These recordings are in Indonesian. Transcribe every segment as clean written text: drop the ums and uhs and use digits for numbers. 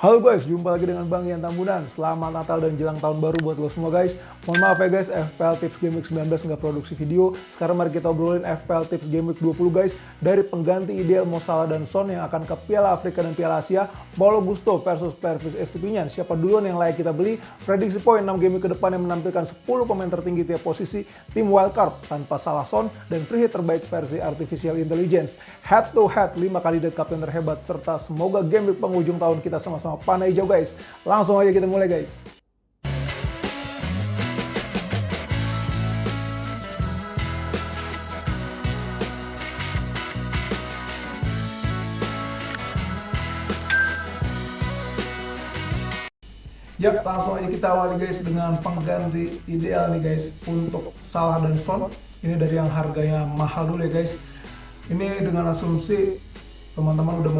Halo guys, jumpa lagi dengan Bang Ian Tambunan. Selamat Natal dan jelang tahun baru buat lo semua guys. Mohon maaf ya guys, FPL Tips Game Week 19 nggak produksi video. Sekarang mari kita obrolin FPL Tips Game Week 20 guys. Dari pengganti ideal Mo Salah dan Son yang akan ke Piala Afrika dan Piala Asia. Paulo Gusto versus Pervis Estupiñán. Siapa duluan yang layak kita beli? Prediksi poin 6 game week ke depan yang menampilkan 10 pemain tertinggi tiap posisi. Tim wildcard tanpa Salah, Son, dan free hit terbaik versi Artificial Intelligence. Head to head 5 kandidat kapten terhebat. Serta semoga game week penghujung tahun kita sama-sama panah hijau guys. Langsung aja kita mulai guys. Ya, langsung aja kita awali guys dengan pengganti ideal nih guys untuk Salah dan Son. Ini dari yang harganya mahal dulu ya guys. Ini dengan asumsi teman-teman udah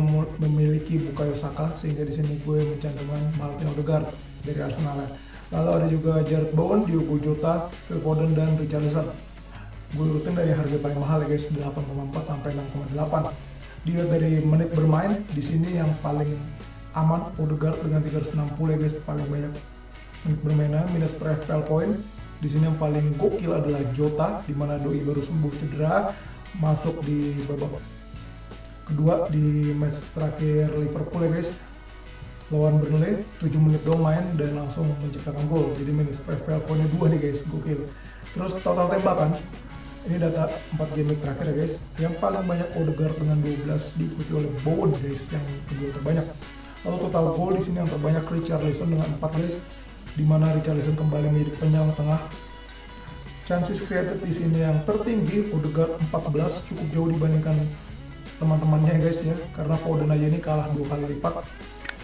memiliki Bukayo Saka, sehingga di sini gue mencantumkan Martin Odegaard dari Arsenal. Lalu ada juga Jarrod Bowen, Diogo Jota, Phil Foden, dan Richarlison. Gue urutin dari harga paling mahal ya guys, 8,4 sampai 6,8. Dilihat dari menit bermain, di sini yang paling aman Odegaard dengan 360 ya guys, paling banyak menit bermainnya. Minus per FPL point, di sini yang paling gokil adalah Jota, di mana doi baru sembuh cedera, masuk di babak kedua di match terakhir Liverpool ya guys, lawan Burnley, 7 menit doang main dan langsung menciptakan gol. Jadi minus FPL poinnya 2 nih guys, gokil. Terus total tembakan, ini data 4 game week terakhir ya guys. Yang paling banyak Odegaard dengan 12, diikuti oleh Bowen guys yang kedua terbanyak. Lalu total gol di sini yang terbanyak Richarlison dengan 4 guys, di mana Richarlison kembali menjadi penyerang tengah. Chances created di sini yang tertinggi Odegaard 14, cukup jauh dibandingkan teman-temannya guys ya, karena Foden aja ini kalah 2 kali lipat.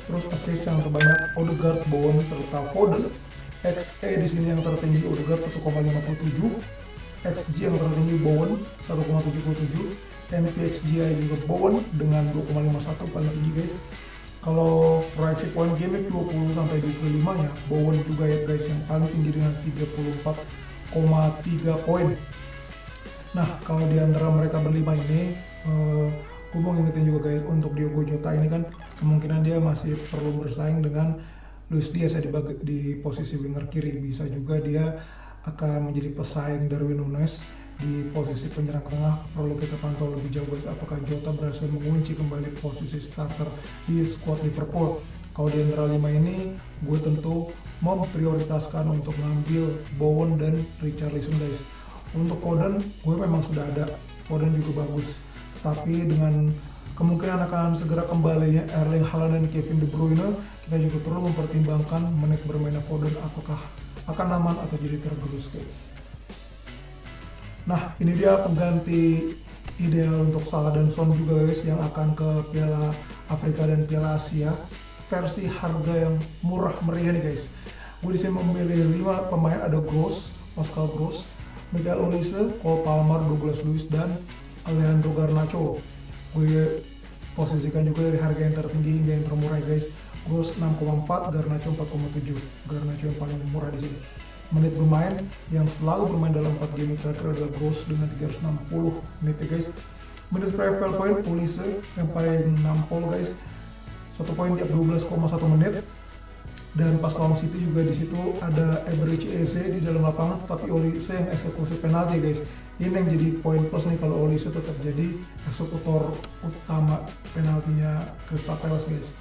Terus assist yang terbanyak Odegaard, Bowen, serta Foden. XA di sini yang tertinggi Odegaard 1,57, XG yang tertinggi Bowen 1,77, NPXGI juga Bowen dengan 2,51 paling tinggi guys. Kalau proyeksi poin game week 20 sampai 25 nya Bowen juga ya guys yang paling tinggi dengan 34,3 poin. Nah, kalau di antara mereka berlima ini, gue mau ngingetin juga guys, untuk Diogo Jota ini kan kemungkinan dia masih perlu bersaing dengan Luis Diaz ya di posisi winger kiri. Bisa juga dia akan menjadi pesaing Darwin Núñez di posisi penyerang tengah. Perlu kita pantau lebih jauh guys, apakah Jota berhasil mengunci kembali posisi starter di squad Liverpool. Kalau di antara 5 ini, gue tentu memprioritaskan untuk ngambil Bowen dan Richarlison guys. Untuk Foden, gue memang sudah ada, Foden juga bagus. Tapi dengan kemungkinan akan segera kembalinya Erling Haaland dan Kevin De Bruyne, kita juga perlu mempertimbangkan menit bermainnya Foden apakah akan aman atau jadi tergerus guys. Nah, ini dia pengganti ideal untuk Salah dan Son juga guys, yang akan ke Piala Afrika dan Piala Asia. Versi harga yang murah meriah nih guys. Gue disini memilih 5 pemain, ada Gross, Pascal Gross, Michael Olise, Cole Palmer, Douglas Luiz, dan Alejandro Garnacho. Gue posisikan juga dari harga yang tertinggi hingga yang termurah guys. Gross 6,4, Garnacho 4,7. Garnacho yang paling murah di sini. Menit bermain yang selalu bermain dalam 4 game terakhir adalah Gross dengan 360 menit ya guys. Minus per FPL point, Olise yang paling nampol guys, 1 poin tiap 12,1 menit. Dan pas lawan City juga di situ ada Eberechi Eze di dalam lapangan, tapi Olise yang eksekusi penalti guys. Ini yang jadi poin plus nih kalau Olise tetap jadi eksekutor utama penaltinya Crystal Palace guys.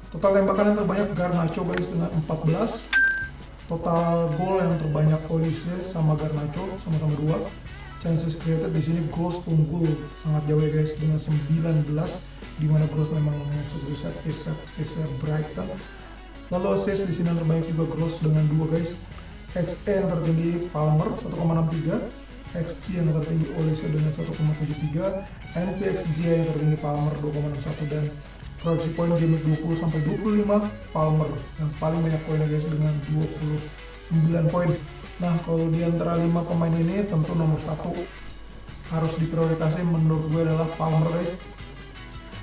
Total tembakan yang terbanyak Garnacho guys dengan 14. Total gol yang terbanyak Olise sama Garnacho sama-sama 2. Chances created di sini Gross unggul sangat jauh ya guys dengan 19, di mana Gross memang mengeksekusi set piece Brighton. Lalu assist di sini yang terbanyak juga Gross dengan 2 guys. XA yang tertinggi Palmer 1,63, XG yang tertinggi Olise dengan 1,73, NPXG yang tertinggi Palmer 2,61, dan proyeksi poin game 20 sampai 25 Palmer yang paling banyak poinnya guys dengan 29 poin. Nah, kalau di antara 5 pemain ini tentu nomor 1 harus diprioritaskan menurut gue adalah Palmer guys.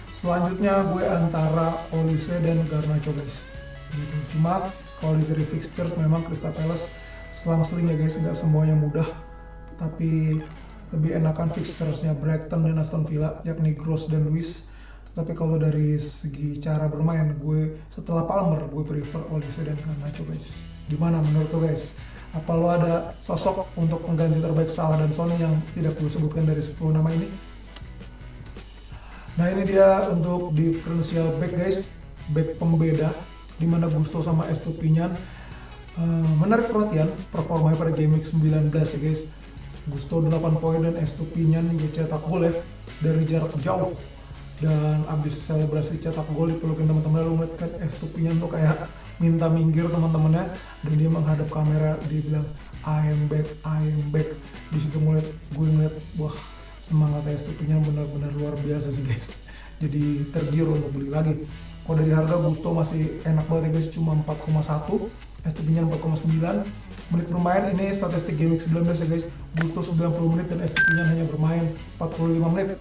Selanjutnya gue antara Olise dan Garnacho guys. Gitu. Cuma kalau dari fixtures memang Crystal Palace selang-seling ya guys, nggak semuanya mudah, tapi lebih enakan fixturesnya Brighton dan Aston Villa, yakni Gross dan Luiz. Tapi kalau dari segi cara bermain, gue setelah Palmer, gue prefer Olise dan Garnacho guys. Gimana menurut lo guys? Apa lo ada sosok untuk pengganti terbaik Salah dan Son yang tidak gue sebutkan dari 10 nama ini? Nah ini dia untuk differential back guys, back pembeda, dimana Gusto sama Estupiñán menarik perhatian performanya pada game week 19 ya guys. Gusto 8 poin dan Estupiñán juga cetak gol ya dari jarak jauh. Dan abis selebrasi cetak gol dipelukin teman-teman, lu ngeliat kan Estupiñán tuh kayak minta minggir teman-temannya, dan dia menghadap kamera, dia bilang I am back. Di situ gue ngeliat wah, semangat Estupiñán benar-benar luar biasa sih guys. Jadi tergiur untuk beli lagi. Kalau dari harga Gusto masih enak banget ya guys, cuma 4,1, Estupiñán 4,9. Menit bermain ini statistik game week 19 ya guys. Gusto 90 menit dan Estupiñán hanya bermain 45 menit.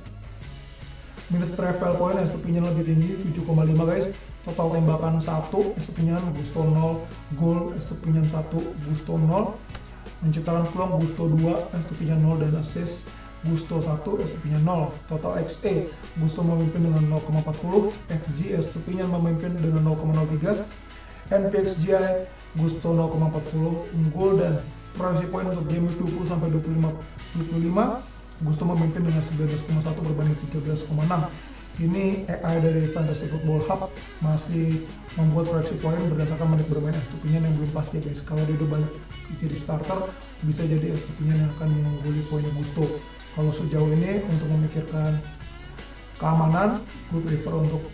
Minus per FPL point Estupiñán lebih tinggi 7,5 guys. Total tembakan 1 Estupiñán, Gusto 0. Gol Estupiñán 1, Gusto 0. Menciptakan peluang Gusto 2, Estupiñán 0. Dan assist Gusto 1, Estupiñán 0. Total XA Gusto memimpin dengan 0,40, XG Estupiñán memimpin dengan 0,03, NPXGI Gusto 0,40 unggul, dan proyeksi poin untuk game 20 sampai 25 Gusto memimpin dengan 19,1 berbanding 13,6. Ini AI dari Fantasy Football Hub masih membuat proyeksi poin berdasarkan menit bermain Estupiñán yang belum pasti guys. Kalau dia udah balik jadi starter, bisa jadi Estupiñán yang akan mengungguli poinnya Gusto. Kalau sejauh ini untuk memikirkan keamanan, gue prefer untuk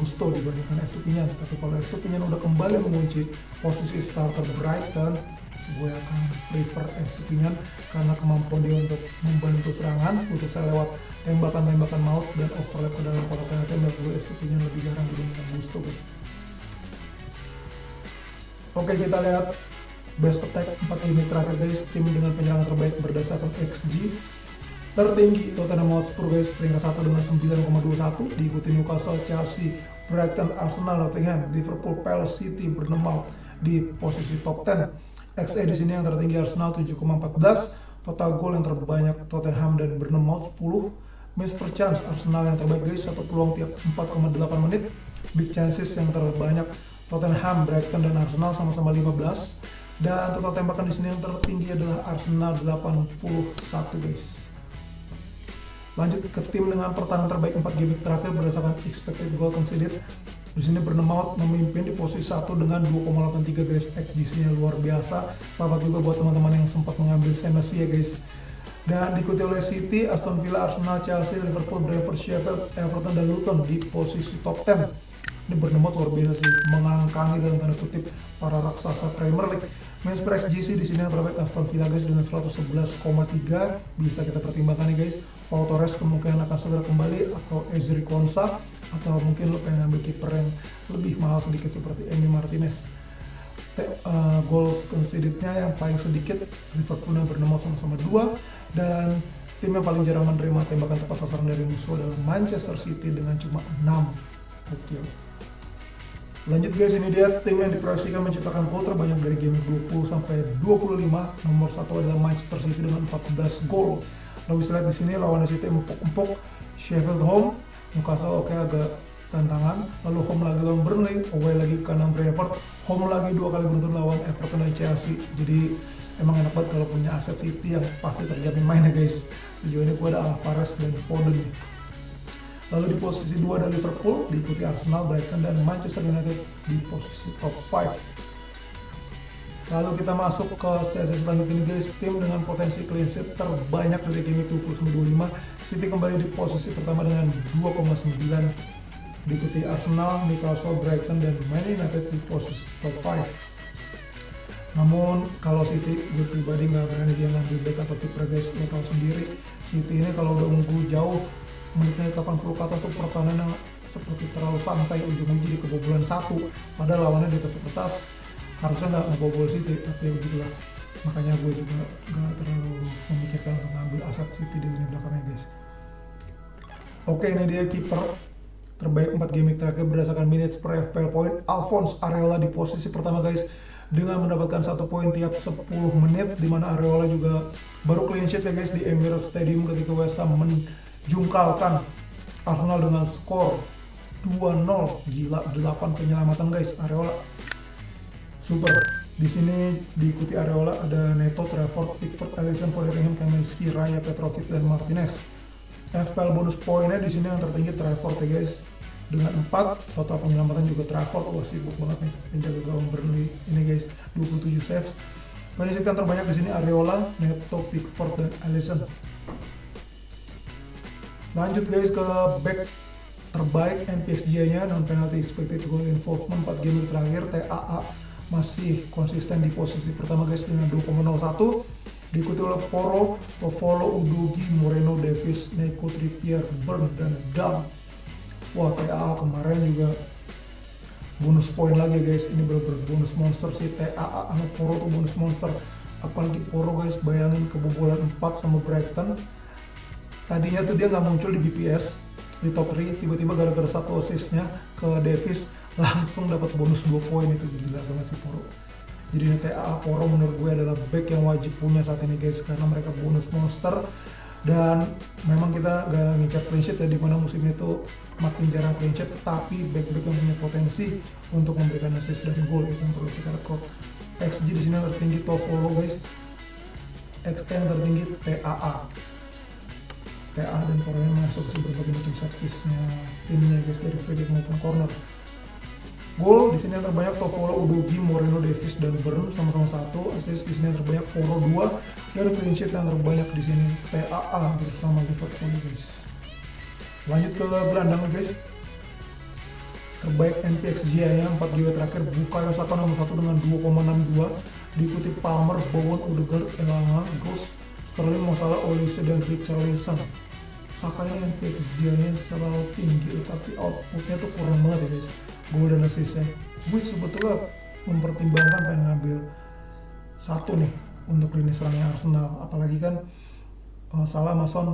Gusto dibandingkan Estupiñán. Tapi kalau Estupiñán udah kembali mengunci posisi starter Brighton, gue akan prefer Estupiñán karena kemampuan dia untuk membantu serangan, khususnya lewat tembakan-tembakan maut dan overlap ke dalam kotak penalti. Menurut gue Estupiñán lebih jarang dibandingkan Gusto guys. Oke, kita lihat best attack 4 game terakhir guys. Tim dengan penyerangan terbaik berdasarkan XG. Tertinggi Tottenham Hotspur guys, peringkat 1 dengan 9,21, diikuti Newcastle, Chelsea, Brighton, Arsenal, Nottingham, Liverpool, Palace, City, Bournemouth di posisi top 10. XA di sini yang tertinggi Arsenal 7,14, total gol yang terbanyak Tottenham dan Bournemouth 10, miss per chance Arsenal yang terbaik guys, 1 peluang tiap 4,8 menit, big chances yang terbanyak Tottenham, Brighton dan Arsenal sama-sama 15, dan total tembakan di sini yang tertinggi adalah Arsenal 81 guys. Lanjut ke tim dengan pertahanan terbaik 4 game terakhir berdasarkan expected goal conceded. Di sini Bournemouth memimpin di posisi 1 dengan 2,83 guys. XG-nya luar biasa. Selamat juga buat teman-teman yang sempat mengambil Senesi ya guys. Dan diikuti oleh City, Aston Villa, Arsenal, Chelsea, Liverpool, Brentford, Sheffield, Everton dan Luton di posisi top 10. Ini Bournemouth luar biasa sih, mengangkangi dalam tanda kutip para raksasa Premier League. Minus per XG di sini yang terbaik Aston Villa guys dengan 111,3, bisa kita pertimbangkan nih guys. Pau Torres kemungkinan akan segera kembali, atau Ezri Konsa, atau mungkin lo pengen ambil kiper yang lebih mahal sedikit seperti Emi Martinez. Goals conceded-nya yang paling sedikit Liverpool dan Bournemouth sama-sama 2, dan tim yang paling jarang menerima tembakan tepat sasaran dari musuh adalah Manchester City dengan cuma 6. Oke. Lanjut guys, ini dia tim yang diproyeksikan menciptakan gol terbanyak dari game 20 sampai 25. Nomor 1 adalah Manchester City dengan 14 gol. Lo bisa lihat di sini lawan City empuk-empuk. Sheffield home, Newcastle oke agak tantangan. Lalu home lagi lawan Burnley, away lagi ke kandang Brentford, home lagi 2 kali beruntun lawan Everton dan Chelsea. Jadi emang enak banget kalau punya aset City yang pasti terjamin mainnya guys. Sejauh ini gue ada Alvarez dan Foden. Lalu di posisi 2 ada Liverpool, diikuti Arsenal, Brighton, dan Manchester United di posisi top 5. Lalu kita masuk ke sesi selanjutnya nih guys, tim dengan potensi clean sheet terbanyak dari game 20-25. City kembali di posisi pertama dengan 2,9, diikuti Arsenal, Newcastle, Brighton, dan Man United di posisi top 5. Namun kalau City, gue pribadi nggak berani dia ngambil back atau kiper guys, lo tahu sendiri City ini kalau udah unggul jauh menitnya 80 ke atas tuh pertahanan yang seperti terlalu santai, ujung-ujung jadi kebobolan 1, padahal lawannya di atas kertas harusnya nggak ngebobol City, tapi begitulah. Makanya gue juga nggak terlalu memikirkan untuk ngambil aset City di lini belakangnya guys. Oke, ini dia kiper terbaik 4 game terakhir berdasarkan minutes per FPL point. Alphonse Areola di posisi pertama guys dengan mendapatkan 1 poin tiap 10 menit, dimana Areola juga baru clean sheet ya guys di Emirates Stadium ketika West Ham menjungkalkan Arsenal dengan skor 2-0. Gila, 8 penyelamatan guys Areola. Super. Di sini diikuti Areola ada Neto, Trafford, Pickford, Alisson, Fotheringham, Kaminski, Raya, Petrovic, dan Martinez. FPL bonus poinnya di sini yang tertinggi Trafford ya guys, dengan 4. Total penyelamatan juga Trafford. Wah, sibuk banget nih penjaga gawang Burnley ini guys, 27 saves. Clean sheet yang terbanyak di sini Areola, Neto, Pickford, dan Alisson. Lanjut guys ke back terbaik NPXG-nya non penalty expected goal involvement 4 game terakhir. TAA masih konsisten di posisi pertama guys dengan 2,01, diikuti oleh Porro, Toffolo, Udogie, Moreno, Davies, Neco, Trippier, Burn, dan Dam. Wah, TAA kemarin juga bonus poin lagi guys, ini bener-bener bonus monster sih. TAA sama Porro tuh bonus monster, apalagi Porro guys, bayangin kebobolan 4 sama Brighton. Tadinya tuh dia nggak muncul di BPS di top 3, tiba-tiba gara-gara satu assist-nya ke Davies langsung dapat bonus 2 poin. Itu gila banget sih Porro. Jadi TAA Porro menurut gue adalah back yang wajib punya saat ini guys, karena mereka bonus monster. Dan memang kita gak ngincar clean sheet ya, dimana musim itu makin jarang clean sheet, tetapi back-back yang punya potensi untuk memberikan assist dan gol itu yang perlu kita rekrut. XG di sini yang tertinggi Toffolo guys, XG yang tertinggi TAA. TAA dan Porro masuk ke berbagai macam set piece-nya timnya guys, dari free kick maupun corner. Gol di sini yang terbanyak Toffolo, Udogie, Moreno, Davies, dan Burn sama-sama 1. Assist di sini yang terbanyak Porro 2, dan clean sheet yang terbanyak di sini TAA bersama Liverpool guys. Lanjut ke gelandang guys. Terbaik NPXG-nya 4 game terakhir Bukayo Saka nomor 1 dengan 2,62, diikuti Palmer, Bowen, Odegaard, Elanga, Gross, Sterling, Mo Salah, Olise, dan Richarlison. Saka ini NPXG-nya selalu tinggi, tapi outputnya tuh kurang banget ya guys, gol dan assist-nya. Gue sebetulnya mempertimbangkan pengen ngambil satu nih untuk lini serangnya Arsenal, apalagi kan Salah sama Son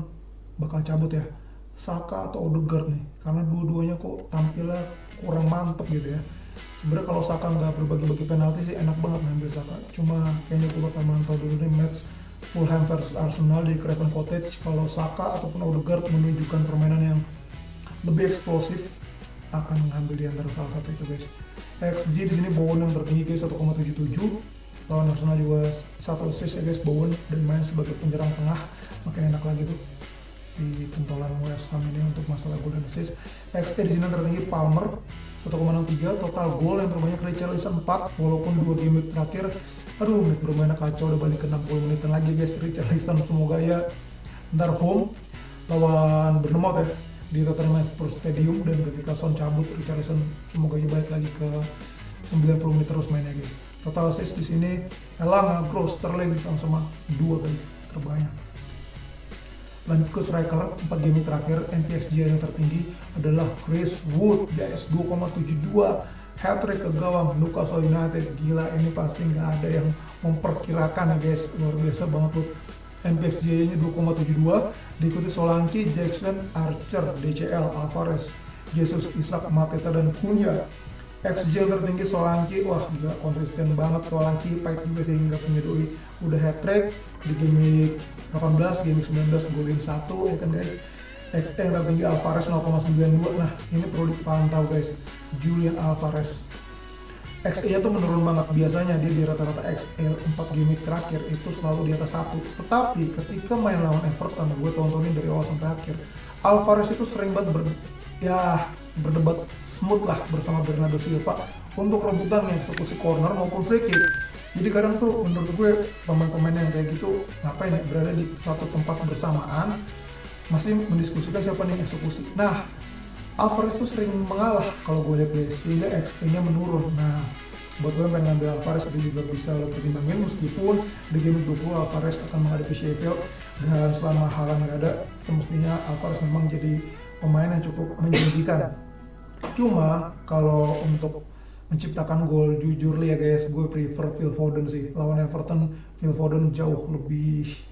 bakal cabut ya. Saka atau Odegaard nih, karena dua-duanya kok tampilnya kurang mantep gitu ya. Sebenarnya kalau Saka nggak berbagi-bagi penalti sih enak banget ngambil Saka, cuma kayaknya gue bakal mantau dulu nih match Fulham versus Arsenal di Craven Cottage. Kalau Saka ataupun Odegaard menunjukkan permainan yang lebih eksplosif, akan mengambil di antara salah satu itu guys. XG di sini Bowen yang tertinggi guys, 1,77. Lawan Arsenal juga 1 assist ya guys Bowen, dan main sebagai penyerang tengah, makin enak lagi tuh si pentolan West Ham ini untuk masalah gol dan assist. XG di sini tertinggi Palmer 1,63, total gol yang terbanyak Richarlison 4, walaupun 2 game terakhir menit bermainnya kacau, udah balik ke 60 menitan lagi guys Richarlison. Semoga ya ntar home lawan Bournemouth ya di Tottenham Hotspur Stadium, dan ketika Son cabut Richarlison semoga ya balik lagi ke 90 menit terus mainnya guys. Total assist di sini Elanga, Gross, Sterling sama-sama 2 guys, terbanyak. Lanjut ke striker, 4 game terakhir NPXG yang tertinggi adalah Chris Wood guys, 2,72. Hat-trick ke gawang Newcastle United. Gila, ini pasti nggak ada yang memperkirakan ya guys, luar biasa banget tuh. NPXG-nya 2,72, diikuti Solanke, Jackson, Archer, DCL, Alvarez, Jesus, Isak, Mateta, dan Cunha. XG yang tertinggi Solanke, wah gila konsisten banget Solanke, pahit juga sih nggak punya doi, udah hat-trick di game 18, game 19 golin 1 ya kan guys. XG yang tertinggi Alvarez 0,92. Nah ini perlu dipantau guys, Julian Alvarez. XG-nya tuh menurun banget, biasanya dia di rata-rata XG 4 game terakhir itu selalu di atas 1. Tetapi ketika main lawan Everton, gue tontonin dari awal sampai akhir, Alvarez itu sering banget berdebat smooth lah bersama Bernardo Silva untuk rebutan eksekusi corner maupun free kick. Jadi kadang tuh menurut gue pemain-pemain yang kayak gitu ngapain ya berada di satu tempat bersamaan masih mendiskusikan siapa nih eksekusi. Nah, Alvarez tuh sering mengalah kalau gue lihat guys, sehingga XP-nya menurun. Nah, buat gue pengen ngambil Alvarez itu juga bisa lo pertimbangin, meskipun di game 20 Alvarez akan menghadapi Sheffield, dan selama Haaland nggak ada, semestinya Alvarez memang jadi pemain yang cukup menjanjikan. Cuma kalau untuk menciptakan gol, jujur ya guys, gue prefer Phil Foden sih. Lawan Everton, Phil Foden jauh lebih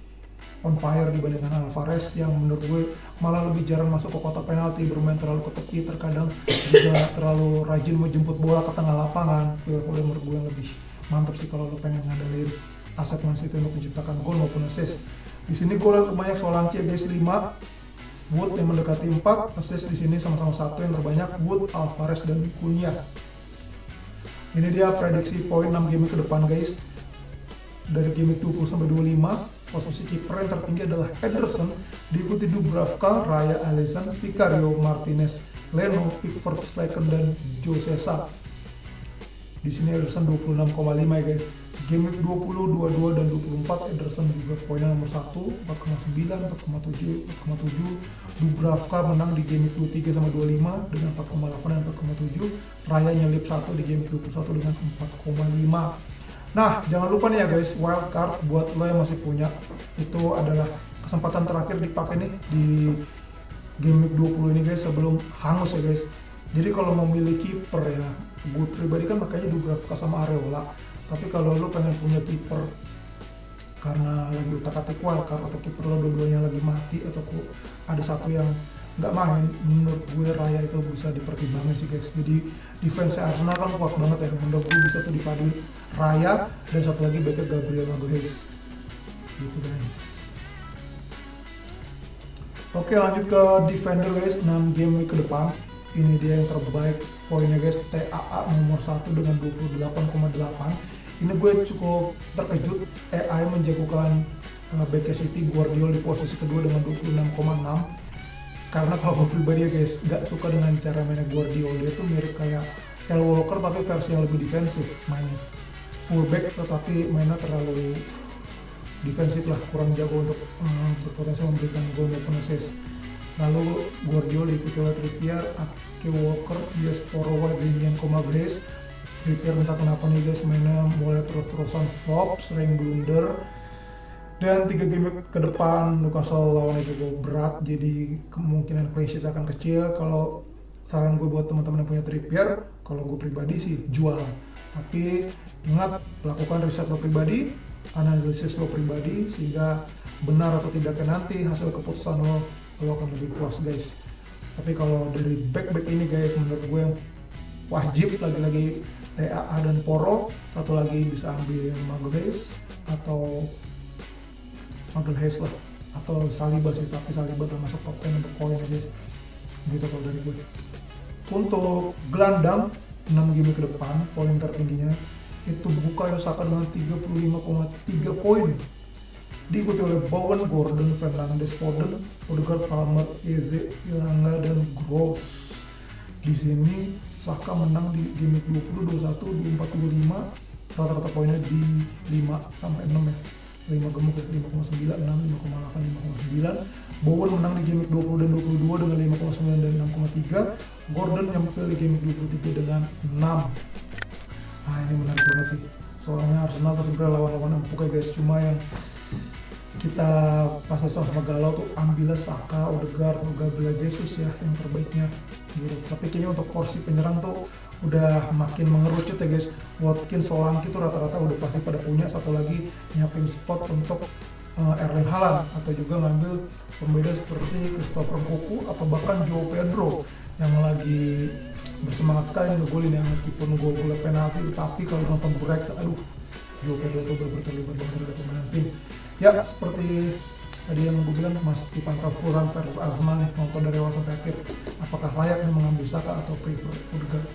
on fire dibandingkan Alvarez yang menurut gue malah lebih jarang masuk ke kotak penalti, bermain terlalu ke tepi, terkadang juga terlalu rajin menjemput bola ke tengah lapangan. Phil Foden menurut gue yang lebih mantap sih kalau lo pengen ngandelin aset Man City untuk menciptakan gol maupun assist. Di sini gol yang terbanyak Solanke guys 5, Wood yang mendekati 4, assist di sini sama-sama 1 yang terbanyak Wood, Alvarez dan Cunha. Ini dia prediksi poin 6 game ke depan guys. Dari game 20 sampai 25, posisi kiper yang tertinggi adalah Ederson, diikuti Dubravka, Raya Alisson, Vicario Martinez, Leno, Pickford, Flecken dan Jose Sa. Di sini Ederson 26,5 ya guys. Game week 20, 22 dan 24 Ederson juga poinnya nomor 1, 4,9, 4,7, 4,7. Dubravka menang di game week 23 sama 25 dengan 4,8 dan 4,7. Raya nyelip 1 di game week 21 dengan 4,5. Nah, jangan lupa nih ya guys, wildcard buat lo yang masih punya, itu adalah kesempatan terakhir dipakai nih di game week 20 ini guys, sebelum hangus ya guys. Jadi kalau memilih kiper ya, gue pribadi kan makanya Dubravka sama Areola. Tapi kalau lo pengen punya kiper karena lagi utak-atik wildcard atau kiper lo dua-duanya lagi mati atau ada satu yang nggak main, menurut gue Raya itu bisa dipertimbangkan sih guys. Jadi defense Arsenal kan kuat banget ya, menurut gue bisa tuh dipaduin Raya dan satu lagi backnya Gabriel Magalhaes gitu guys. Oke, lanjut ke defender guys, 6 game week ke depan. Ini dia yang terbaik poinnya guys, TAA nomor 1 dengan 28,8. Ini gue cukup terkejut, AI menjagokan back City Guardiola di posisi kedua dengan 26,6. Karena kalau gue pribadi ya guys, gak suka dengan cara mainnya Guardiola. Dia tuh mirip kayak Kyle Walker tapi versi yang lebih defensif mainnya. Fullback tetapi mainnya terlalu defensif lah, kurang jago untuk berpotensi memberikan gol maupun assist. Lalu Guardiola diikuti oleh Trippier, Ake Walker, Diaspora, Zinchenko, Magalhaes. Trippier entah kenapa nih guys mainnya mulai terus-terusan flop, sering blunder. Dan 3 game ke depan Newcastle lawannya cukup berat, jadi kemungkinan clean sheet akan kecil. Kalau saran gue buat teman-teman yang punya Trippier, kalau gue pribadi sih jual. Tapi ingat, lakukan riset lo pribadi, analisis lo pribadi, sehingga benar atau tidaknya nanti hasil keputusan lo akan lebih puas guys. Tapi kalau dari back-back ini guys, menurut gue yang wajib lagi-lagi TAA dan Poro, satu lagi bisa ambil Magalhaes lah, atau Saliba sih, tapi Saliba gak masuk top 10 untuk poin guys. Gitu kalau dari gue. Untuk gelandang 6 game ke depan, poin tertingginya itu Bukayo Saka dengan 35,3 poin. Diikuti oleh Bowen, Gordon, Fernandes, Foden, Odegaard, Palmer, Eze, Ilanga dan Gross. Di sini Saka menang di game 20, 21, 24, 25. Rata-rata poinnya di 5 sampai 6 ya. 5 gemuk, 5,9, 6, 5,8, 5,9. Bowen menang di game 20 dan 22 dengan 5,9 dan 6,3. Gordon nyempil di game 23 dengan 6. Nah, ini menarik banget sih. Soalnya Arsenal tuh sebenarnya lawan-lawan empuk ya guys. Cuma yang kita pas sama galau tuh ambilnya Saka, Odegaard, atau Gabriel Jesus ya yang terbaiknya gitu. Tapi kayaknya untuk porsi penyerang tuh udah makin mengerucut ya guys. Watkins, Solanke tuh rata-rata udah pasti pada punya, satu lagi nyiapin spot untuk Erling Haaland, atau juga ngambil pembeda seperti Christopher Nkunku atau bahkan Joao Pedro yang lagi bersemangat sekali ngegolin ya, meskipun gol-golnya penalti, tapi kalau nonton break, aduh, Joao Pedro tuh benar-benar terlibat banget terhadap pemain tim. Ya, seperti tadi yang gue bilang, masih dipantau Fulham versus Arsenal nih, nonton dari awal sampai akhir. Apakah layak nih mengambil Saka atau prefer Odegaard?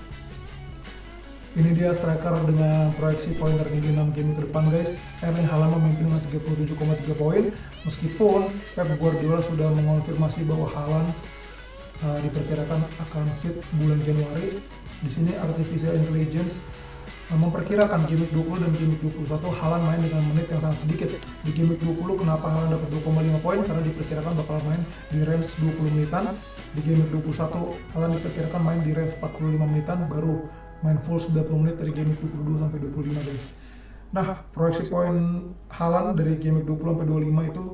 Ini dia striker dengan proyeksi poin tertinggi 6 game ke depan guys. Erling Haaland memimpin dengan 37,3 poin. Meskipun Pep Guardiola sudah mengonfirmasi bahwa Haaland diperkirakan akan fit bulan Januari. Di sini artificial intelligence memperkirakan game 20 dan game 21 Haaland main dengan menit yang sangat sedikit. Di game 20 kenapa Haaland dapat 2,5 poin? Karena diperkirakan bakal main di range 20 menitan. Di game 21 Haaland diperkirakan main di range 45 menitan, baru main full 90 menit dari game 22 sampai 25 guys. Nah, proyeksi poin Haaland dari game 20 sampai 25 itu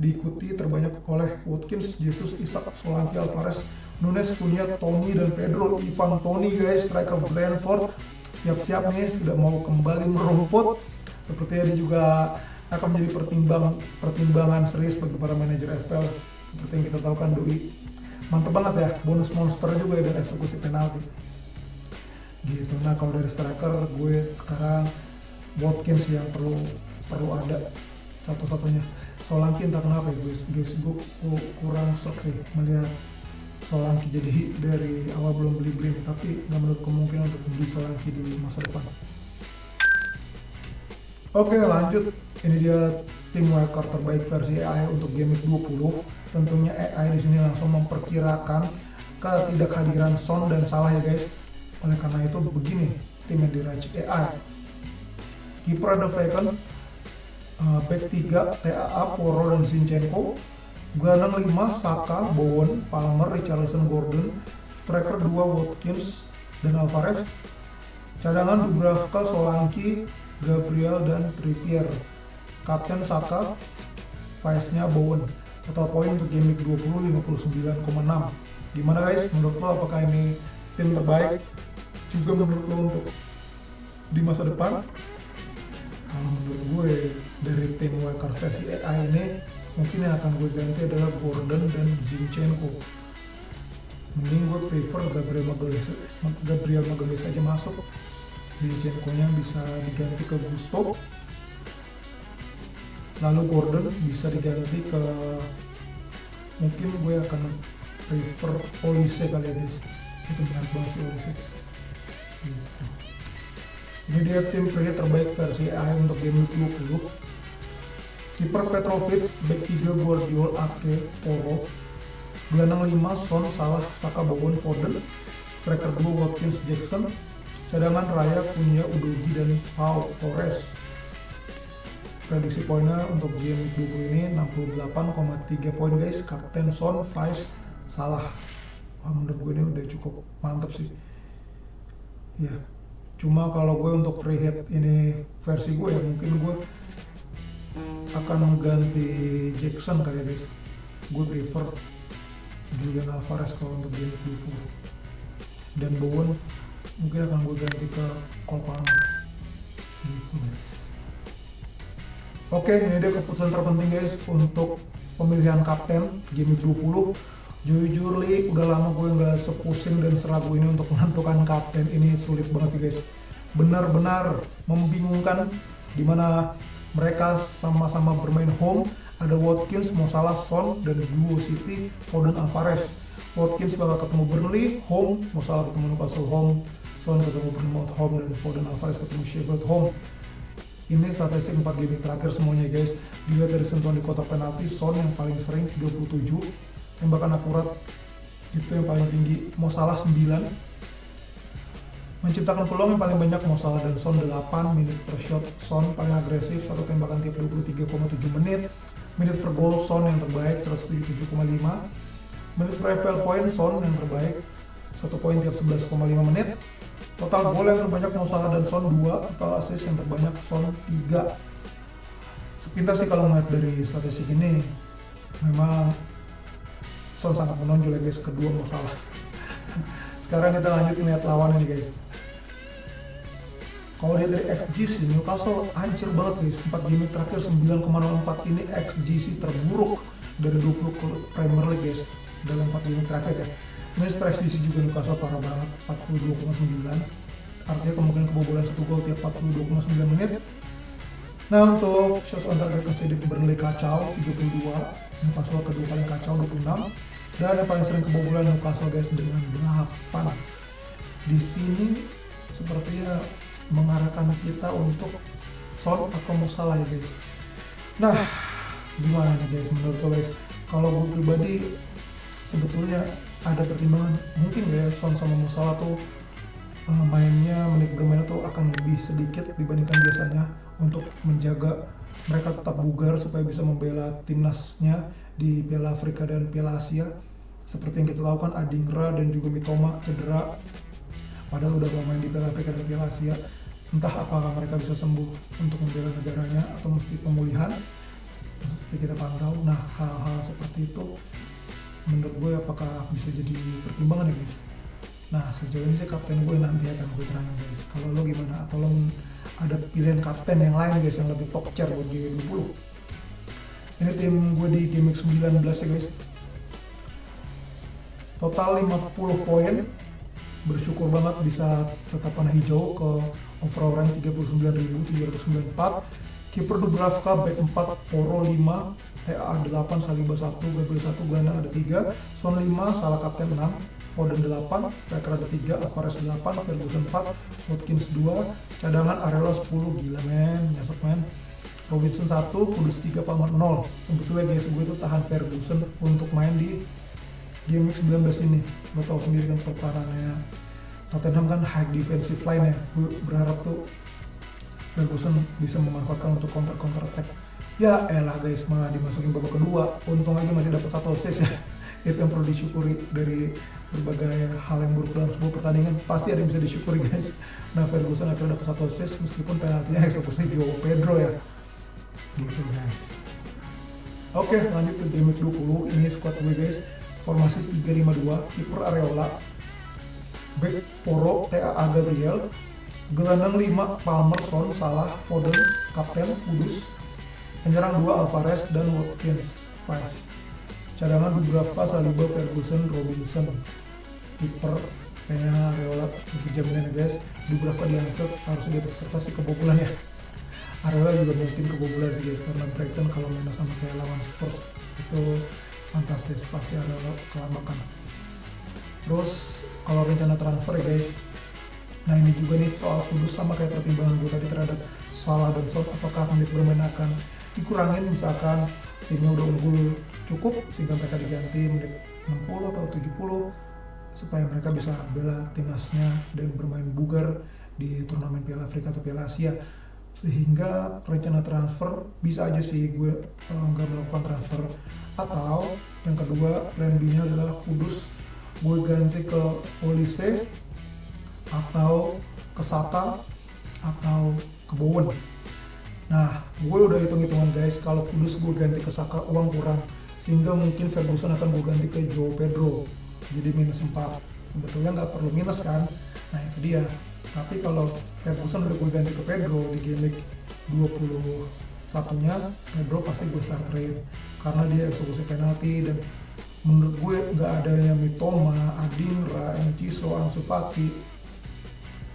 diikuti terbanyak oleh Watkins, Jesus, Isak, Solanke, Alvarez, Nunes, Cunha, Tony dan Pedro. Ivan Toney guys, striker Brentford, siap-siap nih sudah mau kembali merumput. Sepertinya dia juga akan menjadi pertimbangan serius bagi para manajer FPL. Seperti yang kita tahu kan, Doi mantep banget ya, bonus monster juga ya, dan eksekusi penalti gitu. Nah, kalau dari striker gue sekarang Watkins yang perlu ada satu-satunya. Solanke entah kenapa ya guys, gue kurang serk sih melihat Solanke, jadi dari awal belum beli nih, tapi nggak menutup kemungkinan untuk beli Solanke di masa depan. Oke, lanjut, ini dia tim wildcard terbaik versi AI untuk Game Week 20. Tentunya AI di sini langsung memperkirakan ketidakhadiran Son dan Salah ya guys. Oleh karena itu begini tim yang diracik AI. Kiper ada Falcon, back 3 TAA, Porro dan Zinchenko, gelandang 5 Saka, Bowen, Palmer, Richarlison, Gordon, striker 2 Watkins dan Alvarez, cadangan Dubravka, Solanke, Gabriel dan Trippier, kapten Saka, vice-nya Bowen. Total poin untuk game week 20 59,6. Gimana guys, menurut lo apakah ini tim terbaik juga menurut lo untuk di masa depan? Kalau menurut gue dari tim wildcard versi AI ini, mungkin yang akan gue ganti adalah Gordon dan Zinchenko. Mending gue prefer Gabriel Magalhaes aja masuk. Zinchenko-nya bisa diganti ke Gusto. Lalu Gordon bisa diganti ke, mungkin gue akan prefer Olise kali ya guys. Itu benar banget sih Olise. Gitu. Ini dia tim free hit terbaik versi AI untuk game week 20. Kiper Petrovic, back 3 Guardiol, Ake, Porro, gelandang 5 Son, Salah, Saka, Bowen, Foden, striker 2 Watkins, Jackson, cadangan Raya, Cunha, Udogi dan Pau Torres. Prediksi poinnya untuk game week 20 ini 68,3 poin guys. Kapten Son, vice Salah. Menurut gue ini udah cukup mantap sih. Ya. Cuma kalau gue untuk free hit ini versi gue ya, mungkin gue akan mengganti Jackson kali ya guys. Gue prefer Julian Alvarez kalau untuk game 20. Dan Bowen mungkin akan gue ganti ke Cole Palmer. Gitu guys. Oke, ini dia keputusan terpenting guys untuk pemilihan kapten game 20. Jujur li, udah lama gue nggak sepusing dan seragu ini untuk menentukan kapten. Ini sulit banget sih guys, benar-benar membingungkan, dimana mereka sama-sama bermain home. Ada Watkins, Mo Salah, Son, dan duo City, Foden, Alvarez. Watkins bakal ketemu Burnley home, Mo Salah ketemu Newcastle home, Son ketemu Bournemouth home, dan Foden Alvarez ketemu Sheffield home. Ini statistik 4 game terakhir semuanya guys. Dilihat dari sentuhan di kotak penalti, Son yang paling sering 37, tembakan akurat itu yang paling tinggi Mo Salah 9, menciptakan peluang yang paling banyak Mo Salah dan Son 8, minutes per shot Son paling agresif, satu tembakan tiap 23,7 menit, minutes per goal Son yang terbaik 177,5, minutes per FPL point Son yang terbaik 1 poin tiap 11,5 menit, total gol yang terbanyak Mo Salah dan Son 2, total assist yang terbanyak Son 3. Sepintas sih kalau melihat dari statistik ini, memang Son sangat menonjol ya guys, kedua Mo Salah. Sekarang kita lanjut lihat lawannya nih guys. Kalau lihat dari XGC, Newcastle hancur banget guys. 4 game terakhir 9,04, ini XGC terburuk dari 20 klub Premier League guys dalam 4 game terakhir ya. Minus per XGC juga Newcastle parah banget, 42,9. Artinya kemungkinan kebobolan 1 gol tiap 42,9 menit. Nah untuk shots on target conceded Burnley kacau 32, Newcastle kedua paling kacau 26. Dan yang paling sering kebobolan Newcastle guys dengan 8. Di sini sepertinya mengarahkan kita untuk Son atau Mo Salah ya guys. Nah, gimana nih guys menurut lo guys? Kalau gue pribadi sebetulnya ada pertimbangan, mungkin ya Son sama Mo Salah tuh menit bermainnya tuh akan lebih sedikit dibandingkan biasanya untuk menjaga mereka tetap bugar supaya bisa membela timnasnya di Piala Afrika dan Piala Asia. Seperti yang kita tahu kan Adingra dan juga Mitoma cedera, padahal udah main di Piala Afrika dan Piala Asia. Entah apakah mereka bisa sembuh untuk membela negaranya atau mesti pemulihan, seperti kita pantau. Nah hal-hal seperti itu menurut gue apakah bisa jadi pertimbangan ya guys. Nah sejauh ini sih kapten gue nanti akan gue terangin guys. Kalau lo gimana, atau lo ada pilihan kapten yang lain guys yang lebih top tier buat G20? Ini tim gue di game week 19 ya guys. Total 50 poin. Bersyukur banget bisa tetap panah hijau ke overall rank 39.794. Kiper Dubravka, back 4 Poro 5, TA 8, Saliba 1, Gabriel 1, gelandang ada 3, Son 5, Salah kapten 6, Foden 8, striker ada 3, Alvarez 8, Ferguson 4, Watkins 2, cadangan Areola 10, gila men, nyesek men. Robinson 1, Kudus 3, Palmer 0. Sebetulnya guys, gue tuh tahan Ferguson untuk main di Game Week 19 ini. Lo tau sendiri kan pertahanannya Tottenham kan high defensive line ya. Gue berharap tuh Ferguson bisa memanfaatkan untuk counter attack. Ya elah guys, malah dimasukin babak kedua. Untung aja masih dapat 1 assist ya. Itu yang perlu disyukuri dari berbagai hal yang buruk dalam sebuah pertandingan. Pasti ada yang bisa disyukuri guys. Nah Ferguson akhirnya dapat 1 assist meskipun penaltinya eksekusi Joao Pedro ya. Gitu guys. Oke, lanjut ke game week 20. Ini squad gue guys. Formasi 3-5-2, kiper Areola, back Poro, TA Gabriel, gelandang 5 Palmer, Son, Salah, Foden, kapten Kudus, penyerang 2 Alvarez dan Watkins, Vice. Cadangan Dubravka, Saliba, Ferguson, Robinson. Kiper kayaknya Areola lebih jaminan ya guys. Dubravka diangkat harus di atas kertas sih kebobolan ya. Areola juga mungkin kebobolan sih guys, karena Brighton kalau main sama kayak lawan Spurs itu fantastis, pasti Areola kelabakan. Terus kalau rencana transfer ya guys, nah ini juga nih soal Kudus sama kayak pertimbangan gue tadi terhadap Salah dan Son, apakah menit bermain akan dikurangin misalkan timnya udah unggul cukup sehingga mereka diganti menit 60 atau 70 supaya mereka bisa bela timnasnya dan bermain bugar di turnamen Piala Afrika atau Piala Asia. Sehingga rencana transfer bisa aja sih gue nggak melakukan transfer, atau yang kedua plan B nya adalah Kudus gue ganti ke Olise atau ke Saka atau ke Bowen. Nah gue udah hitung-hitungan guys, kalau Kudus gue ganti ke Saka uang kurang, sehingga mungkin Ferguson akan gue ganti ke Joao Pedro jadi minus 4. Sebetulnya nggak perlu minus kan, nah itu dia. Tapi kalau Ferguson udah gue ganti ke Pedro di game week 21-nya, Pedro pasti gue starterin karena dia eksekusi penalti, dan menurut gue nggak adanya Mitoma, Adingra, Enciso, Ansu Fati,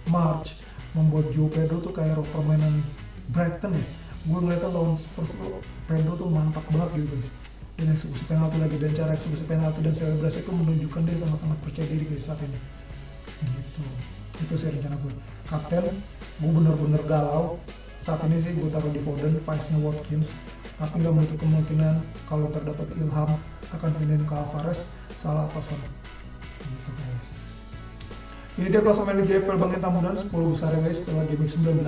March membuat Joao Pedro tuh kayak roh permainan Brighton ya. Gue ngeliatnya lawan Spurs tuh Pedro tuh mantap banget gitu guys, dan eksekusi penalti lagi, dan cara eksekusi penalti dan selebrasi itu menunjukkan dia sangat-sangat percaya diri guys saat ini gitu. Itu sih rencana gue. Kapten gue bener-bener galau saat ini sih, gue taruh di Foden, vice-nya Watkins, tapi nggak menutup kemungkinan kalau terdapat ilham akan pindahin ke Alvarez, Salah atau Son gitu guys. Ini dia klasemen Liga FPL Bangkit Tamudan 10 besar ya guys setelah game 19.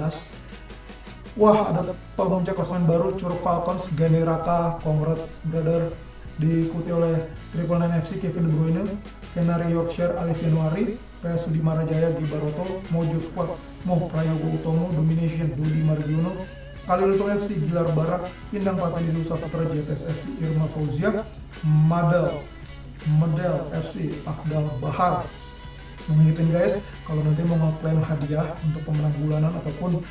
Wah, ada pemuncak klasemen baru, Curug Falcons, Gani Raka, congrats brother, diikuti oleh Triple Nine FC, Kevin De Bruyne, Canary Yorkshire, Alif Januari, PS Sudi Marajaya, Gibaroto, Mojo Squad, Moh Prayogo Utomo, Domination, Dodi Margiono, Kaliluto FC, Gilar Barak, Pindang Pati Didu Saputra, JTS FC, Irma Fauzia, Medel FC, Afdal Bahar. Mengingetin guys, kalau nanti mau ngeklaim hadiah untuk pemenang bulanan ataupun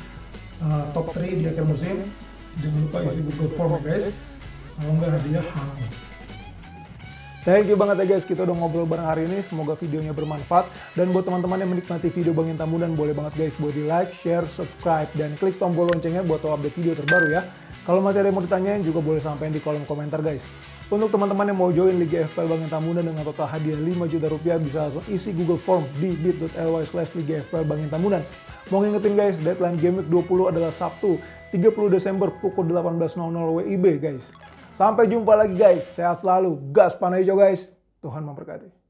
top 3 di akhir musim, jangan lupa isi Google Form ya guys, kalau nggak hadiah hangus. Thank you banget ya guys, kita udah ngobrol bareng hari ini, semoga videonya bermanfaat. Dan buat teman-teman yang menikmati video Bangin Tamudan, boleh banget guys buat di like, share, subscribe, dan klik tombol loncengnya buat tahu update video terbaru ya. Kalau masih ada yang mau ditanyain juga boleh sampaikan di kolom komentar guys. Untuk teman-teman yang mau join Liga FPL Bangin Tamudan dengan total hadiah 5 juta rupiah, bisa langsung isi Google Form di bit.ly/Liga FPL Bangin Tamudan. Mau ngingetin guys, deadline Game Week 20 adalah Sabtu 30 Desember pukul 18.00 WIB guys. Sampai jumpa lagi guys, sehat selalu, gas panah hijau guys, Tuhan memberkati.